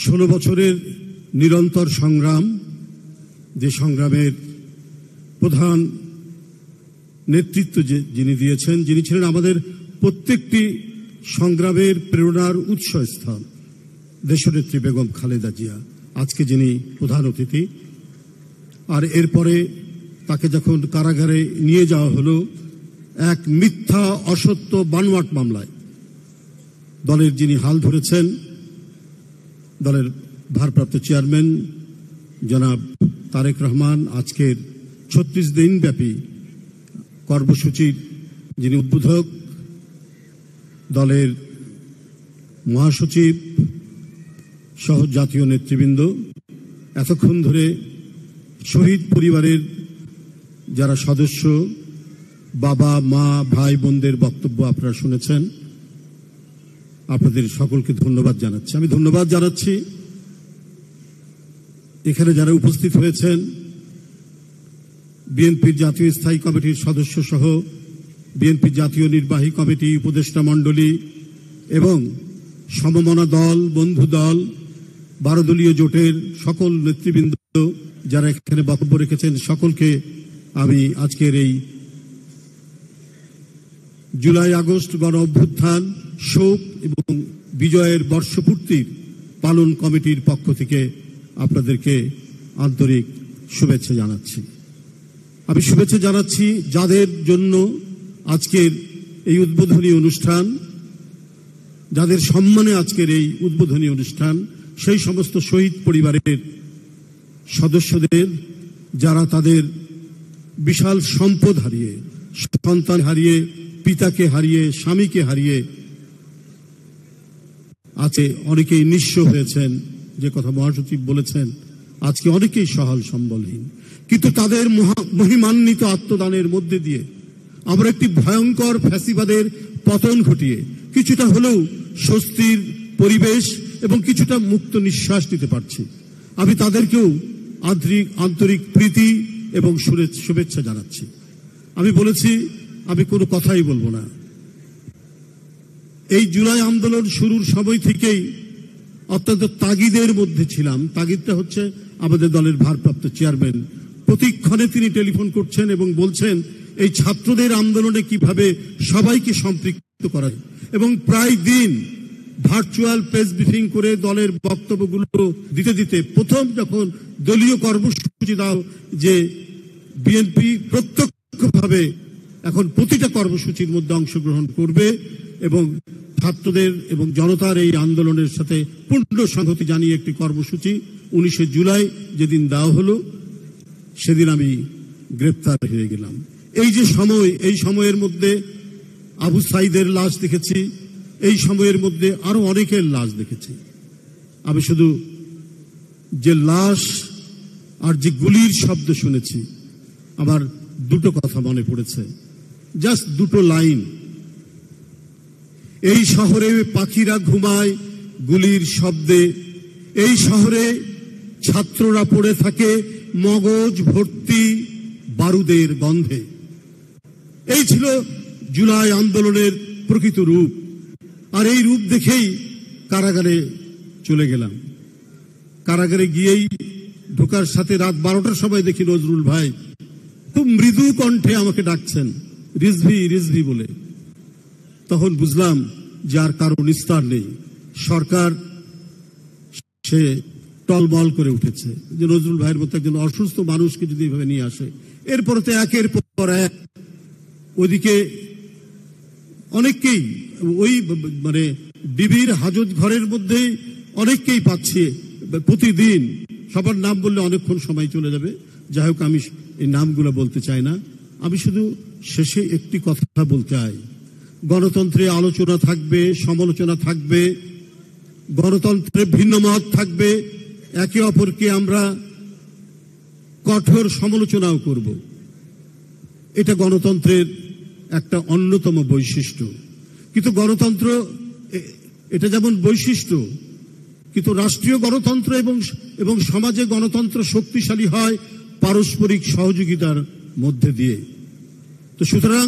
16 বছরের নিরন্তর সংগ্রাম, যে সংগ্রামের প্রধান নেতৃত্ব যিনি দিয়েছেন, যিনি ছিলেন আমাদের প্রত্যেকটি সংগ্রামের প্রেরণার উৎসস্থল, দেশনেত্রী বেগম খালেদা জিয়া, আজকে যিনি প্রধান অতিথি। আর এরপরে তাকে যখন কারাগারে নিয়ে যাওয়া হলো এক মিথ্যা, অসত্য, বানোয়াট মামলায়, দলের যিনি হাল ধরেছেন, দলের ভারপ্রাপ্ত চেয়ারম্যান জনাব তারেক রহমান, আজকের 36 দিন ব্যাপী কর্মসূচির যিনি উদ্বোধক, দলের মহাসচিব সহ জাতীয় নেতৃবৃন্দ, এতক্ষণ ধরে শহীদ পরিবারের যারা সদস্য, বাবা, মা, ভাই বোনদের বক্তব্য আপনারা শুনেছেন। আপনাদের সকলকে ধন্যবাদ জানাচ্ছি। আমি ধন্যবাদ জানাচ্ছি এখানে যারা উপস্থিত হয়েছেন, বিএনপির জাতীয় স্থায়ী কমিটির সদস্য সহ বিএনপির জাতীয় নির্বাহী কমিটি, উপদেষ্টা মণ্ডলী এবং সমমনা দল, বন্ধু দল, 12 দলীয় জোটের সকল নেতৃবৃন্দ যারা এখানে বক্তব্য রেখেছেন, সকলকে আমি আজকের এই জুলাই আগস্ট গণ অভ্যুত্থান শোক এবং বিজয়ের বর্ষপূর্তির পালন কমিটির পক্ষ থেকে আপনাদেরকে আন্তরিক শুভেচ্ছা জানাচ্ছি। আমি শুভেচ্ছা জানাচ্ছি যাদের জন্য আজকের এই উদ্বোধনী অনুষ্ঠান, যাদের সম্মানে আজকের এই উদ্বোধনী অনুষ্ঠান, সেই সমস্ত শহীদ পরিবারের সদস্যদের, যারা তাদের বিশাল সম্পদ হারিয়ে, সন্তান হারিয়ে, পিতাকে হারিয়ে, স্বামীকে হারিয়ে আজকে অনেকেই নিঃস্ব হয়েছেন, যে কথা মহাসচিব বলেছেন, আজকে অনেকেই সহাল সম্বলহীন। কিন্তু তাদের মহিমান্বিত আত্মদানের মধ্যে দিয়ে আমরা একটি ভয়ঙ্কর ফ্যাসিবাদের পতন ঘটিয়ে কিছুটা হলেও স্বস্তির পরিবেশ এবং কিছুটা মুক্ত নিঃশ্বাস নিতে পারছি। আমি তাদেরকেও আন্তরিক প্রীতি এবং শুভেচ্ছা জানাচ্ছি। আমি বলেছি আমি কোনো কথাই বলবো না। এই জুলাই আন্দোলন শুরুর সময় থেকেই অত্যন্ত তাগিদের মধ্যে ছিলাম। তাগিদটা হচ্ছে আমাদের দলের ভারপ্রাপ্ত চেয়ারম্যান, প্রতিক্ষণে তিনি টেলিফোন করছেন এবং বলছেন এই ছাত্রদের আন্দোলনে কিভাবে সবাইকে সম্পৃক্ত করা যায়, এবং প্রায় দিন ভার্চুয়াল প্রেস ব্রিফিং করে দলের বক্তব্যগুলো দিতে দিতে প্রথম যখন দলীয় কর্মসূচি দাও যে বিএনপি প্রত্যক্ষভাবে এখন প্রতিটা কর্মসূচির মধ্যে অংশগ্রহণ করবে এবং ছাত্রদের এবং জনতার এই আন্দোলনের সাথে পূর্ণ সংহতি জানিয়ে একটি কর্মসূচি 19 জুলাই যেদিন দেওয়া হলো, সেদিন আমি গ্রেপ্তার হয়ে গেলাম। এই যে সময়, এই সময়ের মধ্যে আবু সাইদের লাশ দেখেছি, এই সময়ের মধ্যে আরো অনেকের লাশ দেখেছি। আমি শুধু যে লাশ আর যে গুলির শব্দ শুনেছি, আমার দুটো কথা মনে পড়েছে, জাস্ট দুটো লাইন। এই শহরে পাখিরা ঘুমায় গুলির শব্দে, এই শহরে ছাত্ররা পড়ে থাকে মগজ ভর্তি বারুদের গন্ধে। এই ছিল জুলাই আন্দোলনের প্রকৃত রূপ। আর এই রূপ দেখেই কারাগারে চলে গেলাম। কারাগারে গিয়েই ঢোকার সাথে রাত 12টার সময় দেখি নজরুল ভাই খুব মৃদু কণ্ঠে আমাকে ডাকছেন, রিজভি রিজভি বলে। তখন বুঝলাম যে আর কারো নিস্তার নেই, সরকার সে টলমল করে উঠেছে যে নজরুল ভাইয়ের মতো একজন অসুস্থ মানুষকে যদি এভাবে নিয়ে আসে। এরপরে তো একের পর এক ওইদিকে অনেককেই ওই মানে ডিবির হাজত ঘরের মধ্যে অনেককেই পাচ্ছে প্রতিদিন। সবার নাম বললে অনেকক্ষণ সময় চলে যাবে, যাই হোক আমি এই নামগুলো বলতে চাই না। আমি শুধু শেষে একটি কথা বলতে চাই, গণতন্ত্রে আলোচনা থাকবে, সমালোচনা থাকবে, গণতন্ত্রে ভিন্ন মত থাকবে, একে অপরকে আমরা কঠোর সমালোচনাও করব। এটা গণতন্ত্রের একটা অন্যতম বৈশিষ্ট্য। কিন্তু গণতন্ত্র এটা যেমন বৈশিষ্ট্য, কিন্তু রাষ্ট্রীয় গণতন্ত্র এবং সমাজে গণতন্ত্র শক্তিশালী হয় পারস্পরিক সহযোগিতার মধ্যে দিয়ে। তো সুতরাং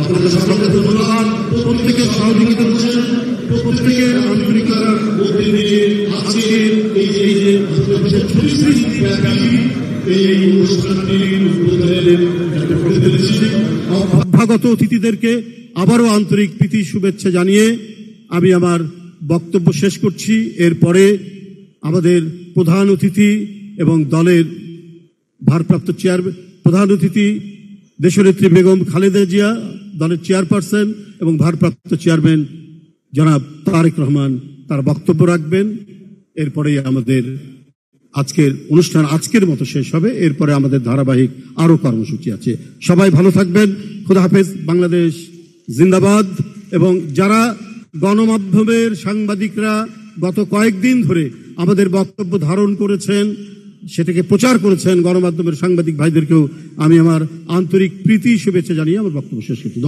আপনাদের সকলকে ধন্যবাদ। প্রত্যেকের সহযোগিতা করছেন, প্রত্যেকের আন্তরিকতার মধ্যে দিয়ে আজকের এই যে 36 ব্যাপী এই অনুষ্ঠানটির উদ্বোধনের অভ্যাগত অতিথিদেরকে আবারও আন্তরিক প্রীতি শুভেচ্ছা জানিয়ে আমি আমার বক্তব্য শেষ করছি। এরপরে আমাদের প্রধান অতিথি এবং দলের ভারপ্রাপ্ত প্রধান অতিথি দেশনেত্রী বেগম খালেদা জিয়া, দলের চেয়ারপারসন এবং ভারপ্রাপ্ত চেয়ারম্যান জনাব তারেক রহমান তার বক্তব্য রাখবেন। এরপরে আমাদের আজকের অনুষ্ঠান আজকের মতো শেষ হবে। এরপরে আমাদের ধারাবাহিক আরো কর্মসূচি আছে। সবাই ভালো থাকবেন। খোদা হাফেজ। বাংলাদেশ জিন্দাবাদ। এবং যারা গণমাধ্যমের সাংবাদিকরা গত কয়েকদিন ধরে আমাদের বক্তব্য ধারণ করেছেন, সেটাকে প্রচার করেছেন, গণমাধ্যমের সাংবাদিক ভাইদেরকেও আমি আমার আন্তরিক প্রীতি শুভেচ্ছা জানিয়ে আমার বক্তব্য শেষ করছি।